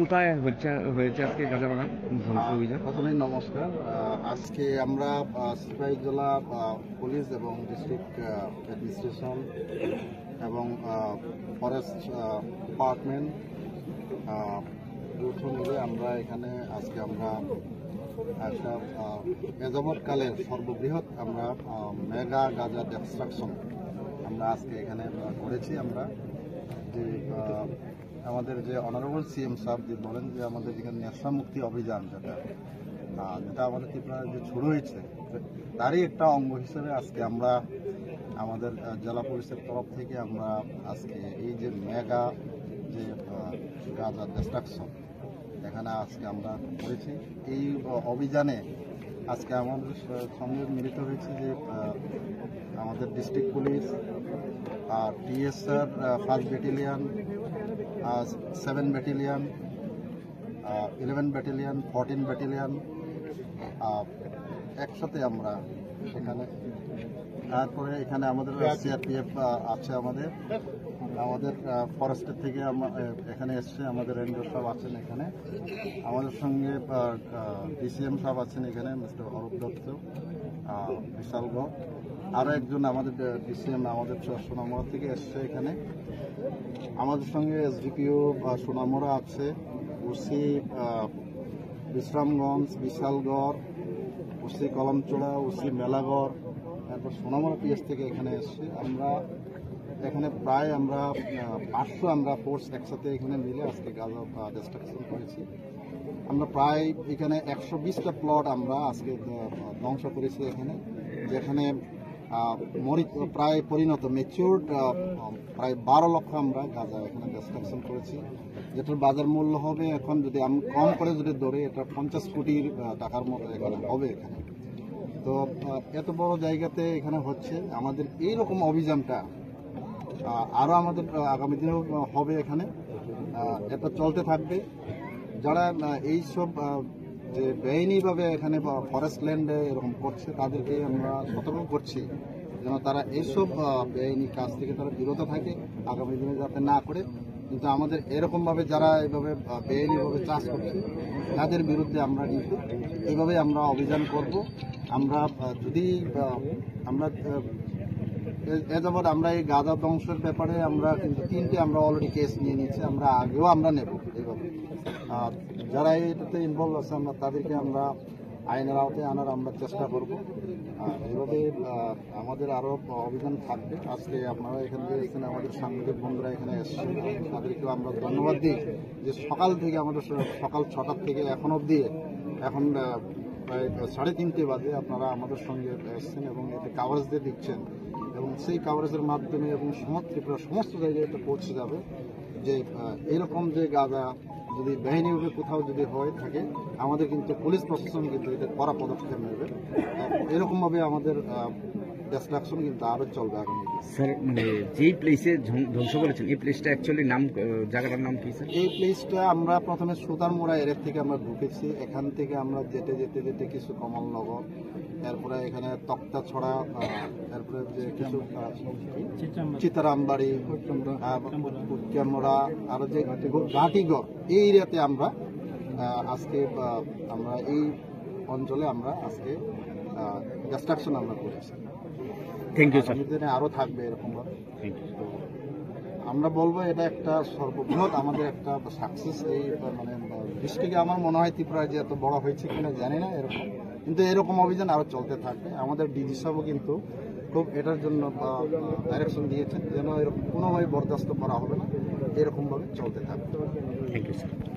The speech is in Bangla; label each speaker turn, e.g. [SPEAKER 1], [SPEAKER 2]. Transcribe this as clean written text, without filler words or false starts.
[SPEAKER 1] কোথায় হয়েছে আজকে গাঁজা বাগান ধ্বংস অভিযান?
[SPEAKER 2] প্রথমে নমস্কার। আজকে আমরা সিপাহী জেলা পুলিশ এবং ডিস্ট্রিক্ট অ্যাডমিনিস্ট্রেশন এবং ফরেস্ট ডিপার্টমেন্ট যৌথ মিলে আমরা এখানে আজকে আমরা একটা এযাবৎকালের সর্ববৃহৎ আমরা মেগা গাঁজা ডেস্ট্রাকশন আমরা আজকে এখানে করেছি। আমরা যে আমাদের যে অনারেবল সিএম সাহেব যে বলেন যে আমাদের এখানে নেশা মুক্তি অভিযান যেটা আমাদের ত্রিপুরায় যে শুরু হয়েছে তারই একটা অঙ্গ হিসেবে আজকে আমরা আমাদের জেলা পুলিশের তরফ থেকে আমরা আজকে এই যে মেগা যে গাঁজা ডেস্ট্রাকশন এখানে আজকে আমরা করেছি। এই অভিযানে আজকে আমাদের সঙ্গে মিলিত হয়েছে যে আমাদের district police, TSR 1st battalion, 7 battalion, 11 battalion, 14 battalion একসাথে আমরা এখানে। তারপরে এখানে আমাদের সিআরপিএফ আছে, আমাদের ফরেস্টের থেকে এখানে এসছে, আমাদের রেঞ্জার সাহেব আছেন এখানে, আমাদের সঙ্গে ডিসিএম সাহেব আছেন এখানে, মিস্টার অরূপ দত্ত, বিশালগড়, আরও একজন আমাদের ডিসিএম আমাদের সোনামুড়া থেকে এসছে এখানে, আমাদের সঙ্গে এসডিপিও সোনামুড়া আছে, OC Bishramganj, Bishalgarh, OC Kalamchaura, OC Melagarh, তারপর সোনামুড়া পিএস থেকে এখানে এসছে। আমরা এখানে প্রায় আমরা 500 আমরা ফোর্স একসাথে এখানে মিলে আজকে গাঁজা ডিস্ট্রাকশন করেছি। আমরা প্রায় এখানে 120টা প্লট আমরা আজকে ধ্বংস করেছি এখানে, যেখানে প্রায় পরিণত ম্যাচিউরড প্রায় 12 লক্ষ আমরা গাঁজা এখানে ডিস্ট্রাকশন করেছি, যেটার বাজার মূল্য হবে এখন যদি আমি কম করে যদি ধরে এটা 50 কোটি টাকার মতো এখানে হবে এখানে। তো এত বড় জায়গাতে এখানে হচ্ছে আমাদের এইরকম অভিযানটা আরও আমাদের আগামী দিনেও হবে এখানে, এটা চলতে থাকবে। যারা এইসব যে বেআইনিভাবে এখানে ফরেস্ট ল্যান্ডে এরকম করছে তাদেরকে আমরা সতর্ক করছি যেন তারা এইসব বেআইনি কাজ থেকে তারা বিরত থাকে, আগামী দিনে যাতে না করে। কিন্তু আমাদের এরকমভাবে যারা এইভাবে বেআইনিভাবে চাষ করছে তাদের বিরুদ্ধে আমরা কিন্তু এইভাবে আমরা অভিযান করব। আমরা যদি আমরা যাবৎ আমরা এই গাঁজা ধ্বংসের ব্যাপারে আমরা কিন্তু 3টে আমরা অলরেডি কেস নিয়ে নিচ্ছি, আমরা আগেও আমরা নেব এইভাবে। যারা এটাতে ইনভলভ আছে আমরা তাদেরকে আমরা আইনের আওতায় আনার আমরা চেষ্টা করব। এইভাবে আমাদের আরও অভিযান থাকবে। আজকে আপনারা এখান থেকে এসেছেন, আমাদের সাংবাদিক বন্ধুরা এখানে এসছেন, তাদেরকেও আমরা ধন্যবাদ দিই যে সকাল থেকে আমাদের সকাল 6টার থেকে এখন অবধি এখন প্রায় 3:30 বাজে আপনারা আমাদের সঙ্গে এসছেন এবং এতে কাভারেজ দিয়ে দিচ্ছেন এবং সেই কাভারেজের মাধ্যমে এবং সমস্ত জায়গায় এটা পৌঁছে যাবে যে এরকম যে গাঁজা যদি বেআইনিভাবে কোথাও যদি হয়ে থাকে আমাদের কিন্তু পুলিশ প্রশাসন কিন্তু এটা কড়া পদক্ষেপ নেবে। এরকমভাবে আমাদের ডিস্ট্রাকশন কিন্তু আরও চলবে আগামী।
[SPEAKER 1] স্যার, যেই প্লেসে ধ্বংস করেছেন এই প্লেসটা অ্যাকচুয়ালি নাম, জায়গাটার নাম কি স্যার?
[SPEAKER 2] এই প্লেসটা আমরা প্রথমে সুতারমুড়া এরিয়া থেকে আমরা ঢুকেছি, এখান থেকে আমরা যেতে যেতে যেতে কিছু কমলনগর, এরপরে এখানে তক্তাছড়া, এরপরে যে কিছু চিতারামবাড়ি, কুটকিয়ামোড়া, আরো যে ঘাটিগড়, এই এরিয়াতে আমরা আজকে আমরা এই অঞ্চলে আমরা আজকে ডিস্ট্রাকশন আমরা করেছি।
[SPEAKER 1] Thank you sir.
[SPEAKER 2] আগামী দিনে আরও থাকবে এরকমভাবে।
[SPEAKER 1] Thank you.
[SPEAKER 2] তো আমরা বলবো এটা একটা সর্ববৃহৎ আমাদের একটা সাকসেস। এই মানে ডিস্ট্রিক্টে আমার মনে হয় ত্রিপুরায় যে এত বড় হয়েছে কিনা জানি না এরকম, কিন্তু এরকম অভিযান আরও চলতে থাকবে। আমাদের ডিজি সাহেবও কিন্তু খুব এটার জন্য ডাইরেকশন দিয়েছেন যেন এরকম কোনোভাবে বরদাস্ত করা হবে না, এরকমভাবে চলতে থাকবে।
[SPEAKER 1] Thank you sir.